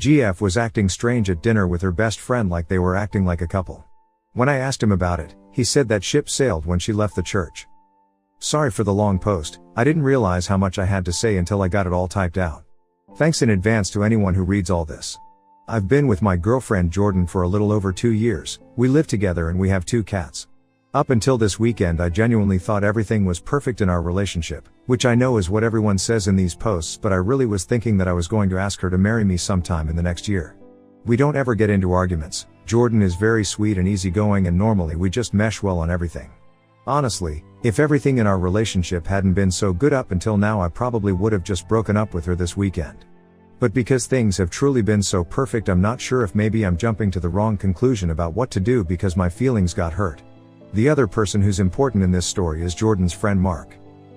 GF was acting strange at dinner with her best friend like they were acting like a couple. When I asked him about it, he said that ship sailed when she left the church. Sorry for the long post, I didn't realize how much I had to say until I got it all typed out. Thanks in advance to anyone who reads all this. I've been with my girlfriend Jordan for a little over 2 years, we live together and we have 2 cats. Up until this weekend I genuinely thought everything was perfect in our relationship, which I know is what everyone says in these posts, but I really was thinking that I was going to ask her to marry me sometime in the next year. We don't ever get into arguments, Jordan is very sweet and easygoing and normally we just mesh well on everything. Honestly, if everything in our relationship hadn't been so good up until now I probably would have just broken up with her this weekend. But because things have truly been so perfect I'm not sure if maybe I'm jumping to the wrong conclusion about what to do because my feelings got hurt. The other person who's important in this story is Jordan's friend Mark.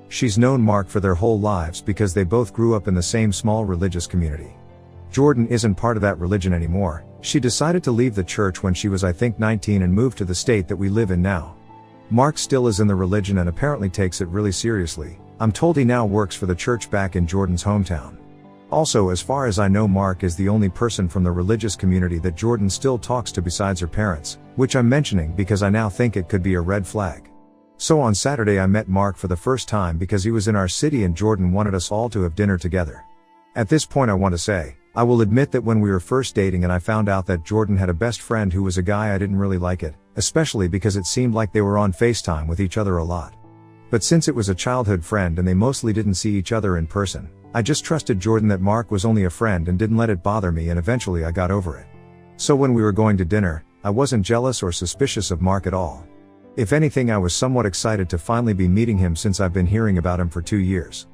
She's known Mark for their whole lives because they both grew up in the same small religious community. Jordan isn't part of that religion anymore, she decided to leave the church when she was I think 19 and moved to the state that we live in now. Mark still is in the religion and apparently takes it really seriously, I'm told he now works for the church back in Jordan's hometown. Also, as far as I know, Mark is the only person from the religious community that Jordan still talks to besides her parents, which I'm mentioning because I now think it could be a red flag. So on Saturday I met Mark for the first time because he was in our city and Jordan wanted us all to have dinner together. At this point I want to say, I will admit that when we were first dating and I found out that Jordan had a best friend who was a guy, I didn't really like it, especially because it seemed like they were on FaceTime with each other a lot. But since it was a childhood friend and they mostly didn't see each other in person, I just trusted Jordan that Mark was only a friend and didn't let it bother me, and eventually I got over it. So when we were going to dinner, I wasn't jealous or suspicious of Mark at all. If anything, I was somewhat excited to finally be meeting him since I've been hearing about him for 2 years.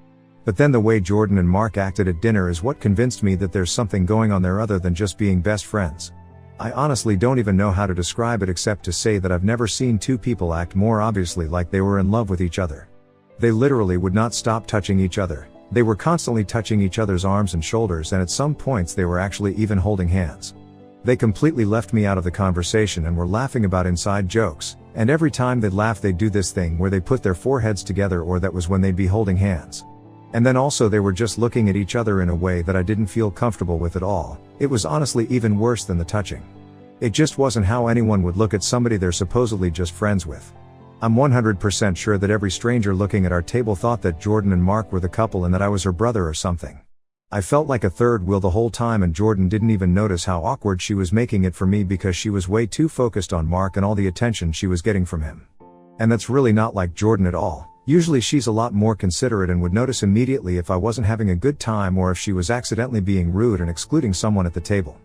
But then the way Jordan and Mark acted at dinner is what convinced me that there's something going on there other than just being best friends. I honestly don't even know how to describe it except to say that I've never seen 2 people act more obviously like they were in love with each other. They literally would not stop touching each other. They were constantly touching each other's arms and shoulders, and at some points they were actually even holding hands. They completely left me out of the conversation and were laughing about inside jokes, and every time they'd laugh they'd do this thing where they put their foreheads together, or that was when they'd be holding hands. And then also they were just looking at each other in a way that I didn't feel comfortable with at all. It was honestly even worse than the touching. It just wasn't how anyone would look at somebody they're supposedly just friends with. I'm 100% sure that every stranger looking at our table thought that Jordan and Mark were the couple and that I was her brother or something. I felt like a third wheel the whole time, and Jordan didn't even notice how awkward she was making it for me because she was way too focused on Mark and all the attention she was getting from him. And that's really not like Jordan at all. Usually she's a lot more considerate and would notice immediately if I wasn't having a good time or if she was accidentally being rude and excluding someone at the table.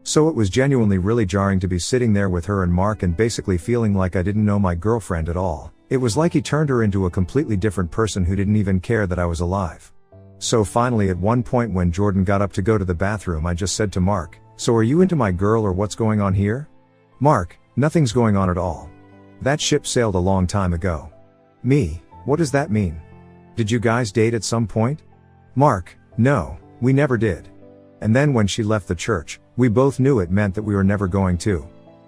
So it was genuinely really jarring to be sitting there with her and Mark and basically feeling like I didn't know my girlfriend at all. It was like he turned her into a completely different person who didn't even care that I was alive. So finally, at one point when Jordan got up to go to the bathroom, I just said to Mark, "So are you into my girl or what's going on here?" Mark, "Nothing's going on at all. That ship sailed a long time ago." Me, "What does that mean? Did you guys date at some point?" Mark, "No, we never did. And then when she left the church, we both knew it meant that we were never going to.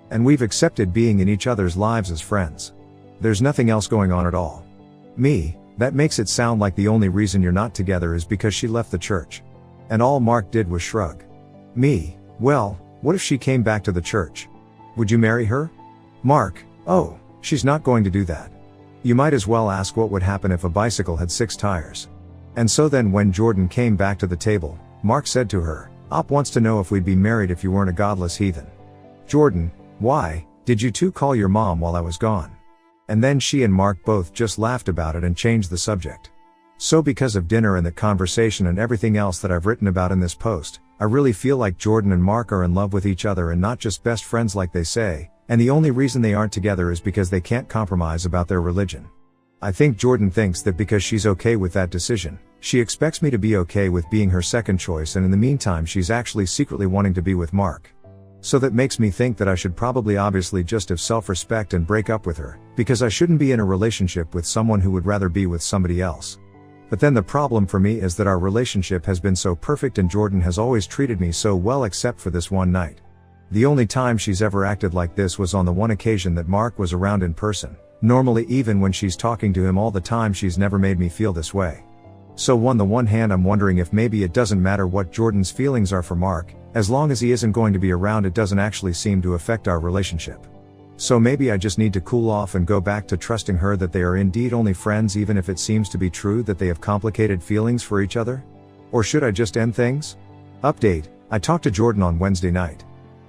And we've accepted being in each other's lives as friends. There's nothing else going on at all." Me, "That makes it sound like the only reason you're not together is because she left the church." And all Mark did was shrug. Me, "Well, what if she came back to the church? Would you marry her?" Mark, "Oh, she's not going to do that. You might as well ask what would happen if a bicycle had 6 tires. And so then when Jordan came back to the table, Mark said to her, "Op wants to know if we'd be married if you weren't a godless heathen." Jordan, "Why, did you two call your mom while I was gone?" And then she and Mark both just laughed about it and changed the subject. So because of dinner and the conversation and everything else that I've written about in this post, I really feel like Jordan and Mark are in love with each other and not just best friends like they say, and the only reason they aren't together is because they can't compromise about their religion. I think Jordan thinks that because she's okay with that decision, she expects me to be okay with being her second choice, and in the meantime she's actually secretly wanting to be with Mark. So that makes me think that I should probably obviously just have self-respect and break up with her, because I shouldn't be in a relationship with someone who would rather be with somebody else. But then the problem for me is that our relationship has been so perfect and Jordan has always treated me so well except for this one night. The only time she's ever acted like this was on the one occasion that Mark was around in person. Normally, even when she's talking to him all the time, she's never made me feel this way. So on the one hand I'm wondering if maybe it doesn't matter what Jordan's feelings are for Mark, as long as he isn't going to be around it doesn't actually seem to affect our relationship. So maybe I just need to cool off and go back to trusting her that they are indeed only friends even if it seems to be true that they have complicated feelings for each other? Or should I just end things? Update: I talked to Jordan on Wednesday night.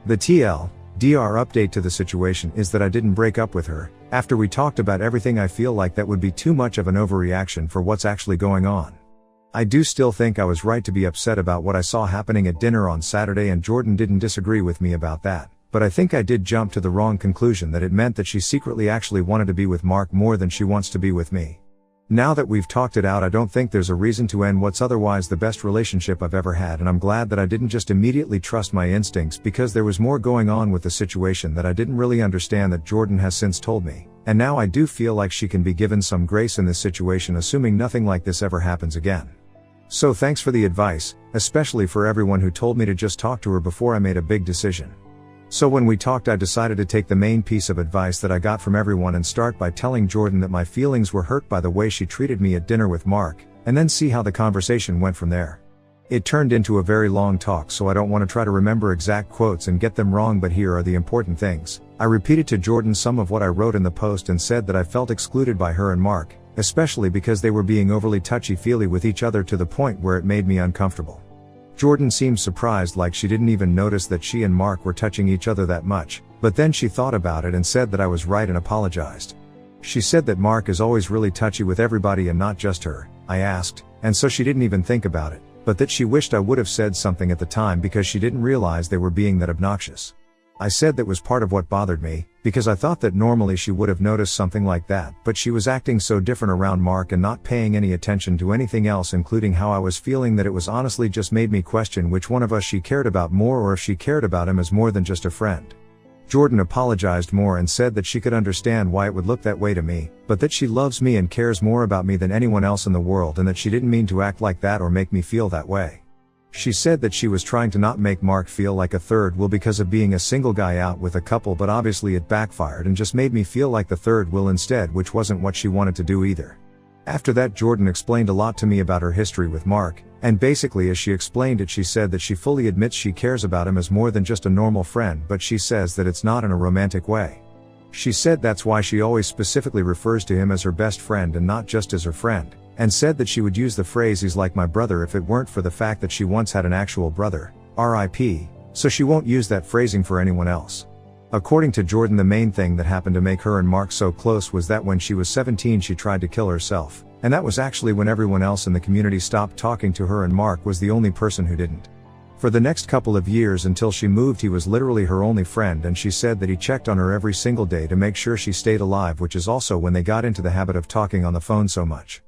The TLDR update to the situation is that I didn't break up with her. After we talked about everything, I feel like that would be too much of an overreaction for what's actually going on. I do still think I was right to be upset about what I saw happening at dinner on Saturday, and Jordan didn't disagree with me about that, but I think I did jump to the wrong conclusion that it meant that she secretly actually wanted to be with Mark more than she wants to be with me. Now that we've talked it out, I don't think there's a reason to end what's otherwise the best relationship I've ever had, and I'm glad that I didn't just immediately trust my instincts, because there was more going on with the situation that I didn't really understand that Jordan has since told me, and now I do feel like she can be given some grace in this situation, assuming nothing like this ever happens again. So thanks for the advice, especially for everyone who told me to just talk to her before I made a big decision. So when we talked, I decided to take the main piece of advice that I got from everyone and start by telling Jordan that my feelings were hurt by the way she treated me at dinner with Mark, and then see how the conversation went from there. It turned into a very long talk, so I don't want to try to remember exact quotes and get them wrong, but here are the important things. I repeated to Jordan some of what I wrote in the post and said that I felt excluded by her and Mark, especially because they were being overly touchy-feely with each other to the point where it made me uncomfortable. Jordan seemed surprised, like she didn't even notice that she and Mark were touching each other that much, but then she thought about it and said that I was right and apologized. She said that Mark is always really touchy with everybody and not just her, I asked, and so she didn't even think about it, but that she wished I would have said something at the time because she didn't realize they were being that obnoxious. I said that was part of what bothered me, because I thought that normally she would have noticed something like that, but she was acting so different around Mark and not paying any attention to anything else, including how I was feeling, that it was honestly just made me question which one of us she cared about more, or if she cared about him as more than just a friend. Jordan apologized more and said that she could understand why it would look that way to me, but that she loves me and cares more about me than anyone else in the world, and that she didn't mean to act like that or make me feel that way. She said that she was trying to not make Mark feel like a third wheel because of being a single guy out with a couple, but obviously it backfired and just made me feel like the third wheel instead, which wasn't what she wanted to do either. After that, Jordan explained a lot to me about her history with Mark, and basically as she explained it, she said that she fully admits she cares about him as more than just a normal friend, but she says that it's not in a romantic way. She said that's why she always specifically refers to him as her best friend and not just as her friend, and said that she would use the phrase "he's like my brother" if it weren't for the fact that she once had an actual brother, RIP, so she won't use that phrasing for anyone else. According to Jordan, the main thing that happened to make her and Mark so close was that when she was 17 she tried to kill herself, and that was actually when everyone else in the community stopped talking to her and Mark was the only person who didn't. For the next couple of years until she moved, he was literally her only friend, and she said that he checked on her every single day to make sure she stayed alive, which is also when they got into the habit of talking on the phone so much.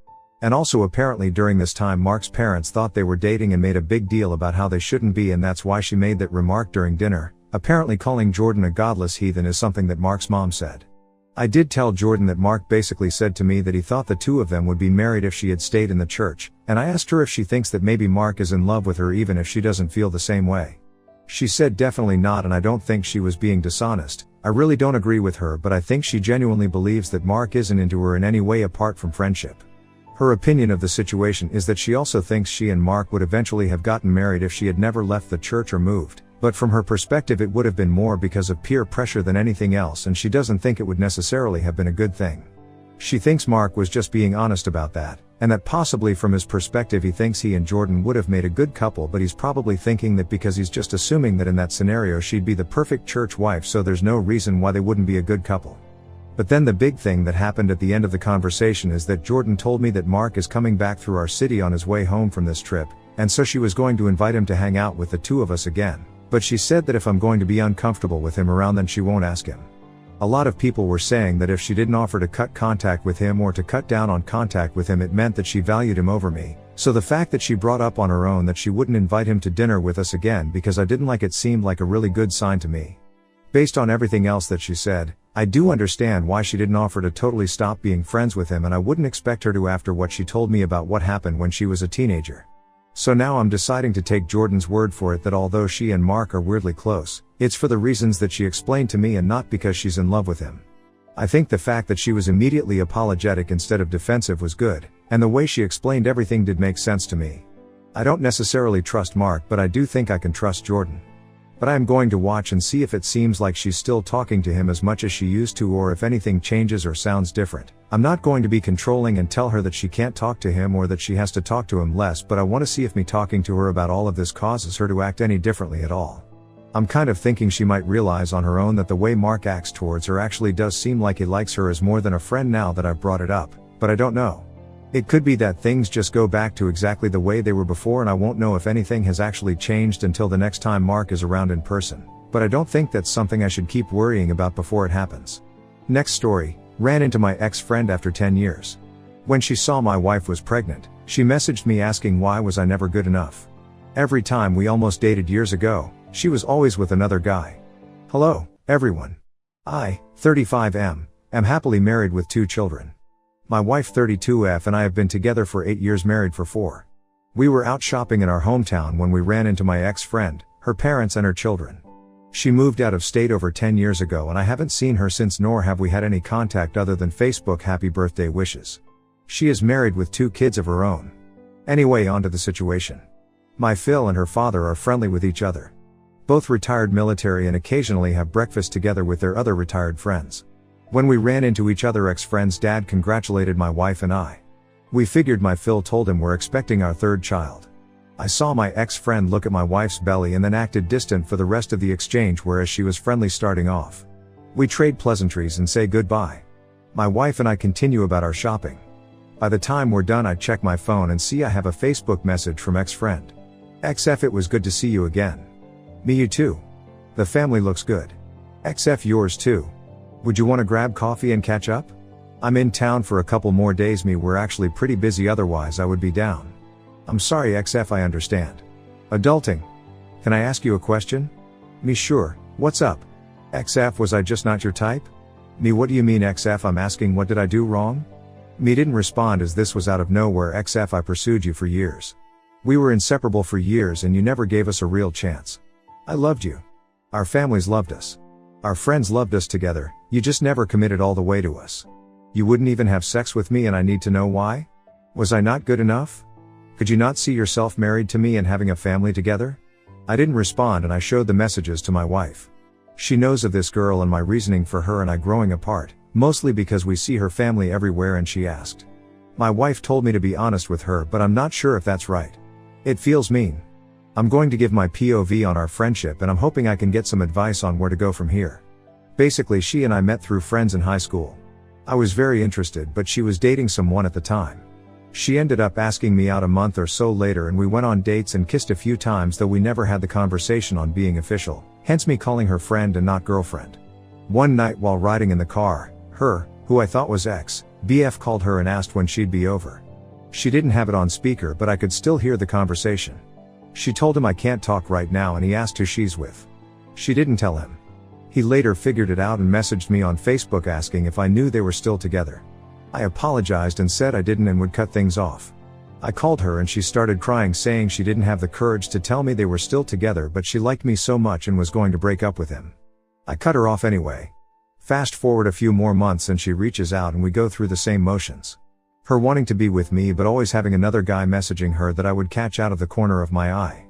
And also apparently during this time Mark's parents thought they were dating and made a big deal about how they shouldn't be, and that's why she made that remark during dinner. Apparently calling Jordan a godless heathen is something that Mark's mom said. I did tell Jordan that Mark basically said to me that he thought the two of them would be married if she had stayed in the church, and I asked her if she thinks that maybe Mark is in love with her even if she doesn't feel the same way. She said definitely not, and I don't think she was being dishonest. I really don't agree with her, but I think she genuinely believes that Mark isn't into her in any way apart from friendship. Her opinion of the situation is that she also thinks she and Mark would eventually have gotten married if she had never left the church or moved, but from her perspective it would have been more because of peer pressure than anything else, and she doesn't think it would necessarily have been a good thing. She thinks Mark was just being honest about that, and that possibly from his perspective he thinks he and Jordan would have made a good couple, but he's probably thinking that because he's just assuming that in that scenario she'd be the perfect church wife, so there's no reason why they wouldn't be a good couple. But then the big thing that happened at the end of the conversation is that Jordan told me that Mark is coming back through our city on his way home from this trip, and so she was going to invite him to hang out with the two of us again, but she said that if I'm going to be uncomfortable with him around then she won't ask him. A lot of people were saying that if she didn't offer to cut contact with him or to cut down on contact with him, it meant that she valued him over me, so the fact that she brought up on her own that she wouldn't invite him to dinner with us again because I didn't like it seemed like a really good sign to me. Based on everything else that she said, I do understand why she didn't offer to totally stop being friends with him, and I wouldn't expect her to after what she told me about what happened when she was a teenager. So now I'm deciding to take Jordan's word for it that although she and Mark are weirdly close, it's for the reasons that she explained to me and not because she's in love with him. I think the fact that she was immediately apologetic instead of defensive was good, And the way she explained everything did make sense to me. I don't necessarily trust Mark, but I do think I can trust Jordan. But I am going to watch and see if it seems like she's still talking to him as much as she used to, or if anything changes or sounds different. I'm not going to be controlling and tell her that she can't talk to him or that she has to talk to him less, but I want to see if me talking to her about all of this causes her to act any differently at all. I'm kind of thinking she might realize on her own that the way Mark acts towards her actually does seem like he likes her as more than a friend now that I've brought it up, but I don't know. It could be that things just go back to exactly the way they were before, and I won't know if anything has actually changed until the next time Mark is around in person, but I don't think that's something I should keep worrying about before it happens. Next story, ran into my ex-friend after 10 years. When she saw my wife was pregnant, she messaged me asking why was I never good enough. Every time we almost dated years ago, she was always with another guy. Hello, everyone. I, 35M, am happily married with 2 children. My wife 32F and I have been together for 8 years, married for 4. We were out shopping in our hometown when we ran into my ex-friend, her parents and her children. She moved out of state over 10 years ago and I haven't seen her since, nor have we had any contact other than Facebook happy birthday wishes. She is married with 2 kids of her own. Anyway, on to the situation. My Phil and her father are friendly with each other. Both retired military and occasionally have breakfast together with their other retired friends. When we ran into each other, ex-friend's dad congratulated my wife and I. We figured my Phil told him we're expecting our 3rd child. I saw my ex-friend look at my wife's belly and then acted distant for the rest of the exchange, whereas she was friendly starting off. We trade pleasantries and say goodbye. My wife and I continue about our shopping. By the time we're done, I check my phone and see I have a Facebook message from ex-friend. XF, it was good to see you again. Me, you too. The family looks good. XF, yours too. Would you want to grab coffee and catch up? I'm in town for a couple more days. Me, we're actually pretty busy, otherwise I would be down. I'm sorry XF, I understand. Adulting. Can I ask you a question? Me, sure, what's up? XF, was I just not your type? Me, what do you mean XF? I'm asking what did I do wrong? Me didn't respond as this was out of nowhere. XF, I pursued you for years. We were inseparable for years and you never gave us a real chance. I loved you. Our families loved us. Our friends loved us together, you just never committed all the way to us. You wouldn't even have sex with me and I need to know why? Was I not good enough? Could you not see yourself married to me and having a family together? I didn't respond and I showed the messages to my wife. She knows of this girl and my reasoning for her and I growing apart, mostly because we see her family everywhere, and she asked. My wife told me to be honest with her, but I'm not sure if that's right. It feels mean. I'm going to give my POV on our friendship and I'm hoping I can get some advice on where to go from here. Basically, she and I met through friends in high school. I was very interested, but she was dating someone at the time. She ended up asking me out a month or so later and we went on dates and kissed a few times, though we never had the conversation on being official, hence me calling her friend and not girlfriend. One night while riding in the car, her, who I thought was ex-BF, called her and asked when she'd be over. She didn't have it on speaker, but I could still hear the conversation. She told him I can't talk right now and he asked who she's with. She didn't tell him. He later figured it out and messaged me on Facebook asking if I knew they were still together. I apologized and said I didn't and would cut things off. I called her and she started crying, saying she didn't have the courage to tell me they were still together, but she liked me so much and was going to break up with him. I cut her off anyway. Fast forward a few more months and she reaches out and we go through the same motions. Her wanting to be with me but always having another guy messaging her that I would catch out of the corner of my eye.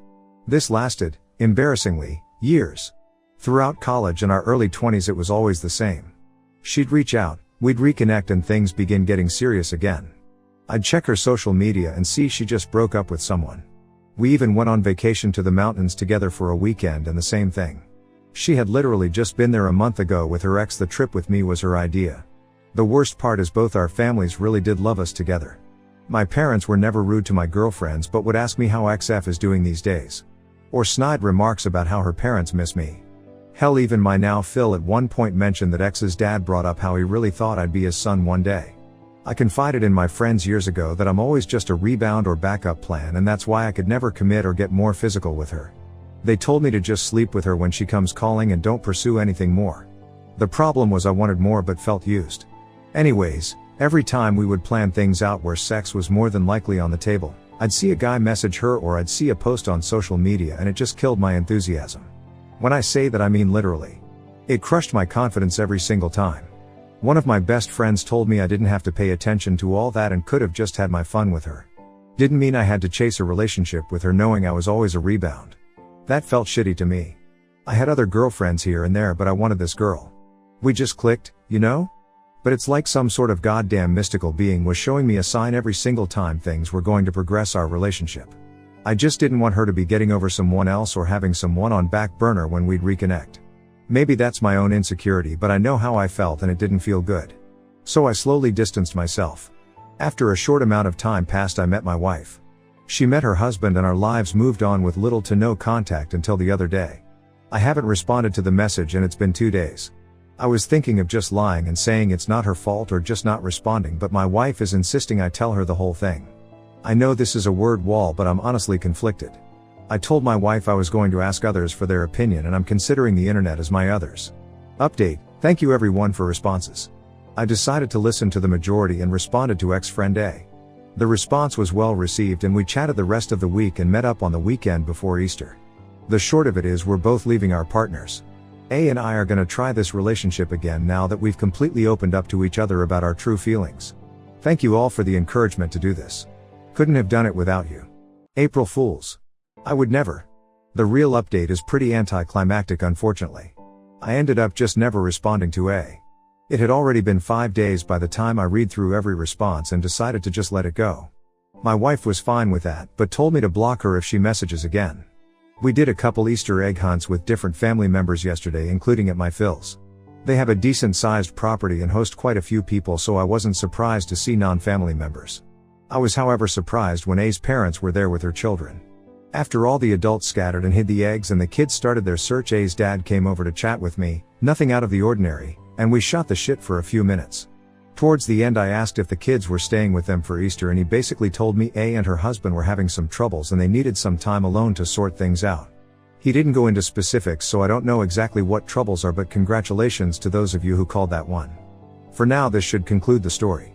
This lasted, embarrassingly, years. Throughout college and our early 20s it was always the same. She'd reach out, we'd reconnect and things begin getting serious again. I'd check her social media and see she just broke up with someone. We even went on vacation to the mountains together for a weekend and the same thing. She had literally just been there a month ago with her ex. The trip with me was her idea. The worst part is both our families really did love us together. My parents were never rude to my girlfriends but would ask me how XF is doing these days. Or snide remarks about how her parents miss me. Hell, even my now Phil at one point mentioned that X's dad brought up how he really thought I'd be his son one day. I confided in my friends years ago that I'm always just a rebound or backup plan, and that's why I could never commit or get more physical with her. They told me to just sleep with her when she comes calling and don't pursue anything more. The problem was I wanted more but felt used. Anyways, every time we would plan things out where sex was more than likely on the table, I'd see a guy message her or I'd see a post on social media and it just killed my enthusiasm. When I say that I mean literally. It crushed my confidence every single time. One of my best friends told me I didn't have to pay attention to all that and could have just had my fun with her. Didn't mean I had to chase a relationship with her knowing I was always a rebound. That felt shitty to me. I had other girlfriends here and there, but I wanted this girl. We just clicked, you know? But it's like some sort of goddamn mystical being was showing me a sign every single time things were going to progress our relationship. I just didn't want her to be getting over someone else or having someone on back burner when we'd reconnect. Maybe that's my own insecurity, but I know how I felt and it didn't feel good. So I slowly distanced myself. After a short amount of time passed, I met my wife. She met her husband and our lives moved on with little to no contact until the other day. I haven't responded to the message and it's been 2 days. I was thinking of just lying and saying it's not her fault or just not responding, but my wife is insisting I tell her the whole thing. I know this is a word wall, but I'm honestly conflicted. I told my wife I was going to ask others for their opinion and I'm considering the internet as my others. Update: thank you everyone for responses. I decided to listen to the majority and responded to ex-friend A. The response was well received and we chatted the rest of the week and met up on the weekend before Easter. The short of it is we're both leaving our partners. A and I are gonna try this relationship again now that we've completely opened up to each other about our true feelings. Thank you all for the encouragement to do this. Couldn't have done it without you. April Fools. I would never. The real update is pretty anticlimactic, unfortunately. I ended up just never responding to A. It had already been 5 days by the time I read through every response and decided to just let it go. My wife was fine with that, but told me to block her if she messages again. We did a couple Easter egg hunts with different family members yesterday, including at my Phil's. They have a decent sized property and host quite a few people, so I wasn't surprised to see non-family members. I was however surprised when A's parents were there with her children. After all the adults scattered and hid the eggs and the kids started their search, A's dad came over to chat with me, nothing out of the ordinary, and we shot the shit for a few minutes. Towards the end I asked if the kids were staying with them for Easter and he basically told me A and her husband were having some troubles and they needed some time alone to sort things out. He didn't go into specifics, so I don't know exactly what troubles are, but congratulations to those of you who called that one. For now this should conclude the story.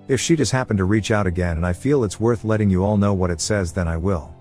If she does happen to reach out again and I feel it's worth letting you all know what it says, then I will.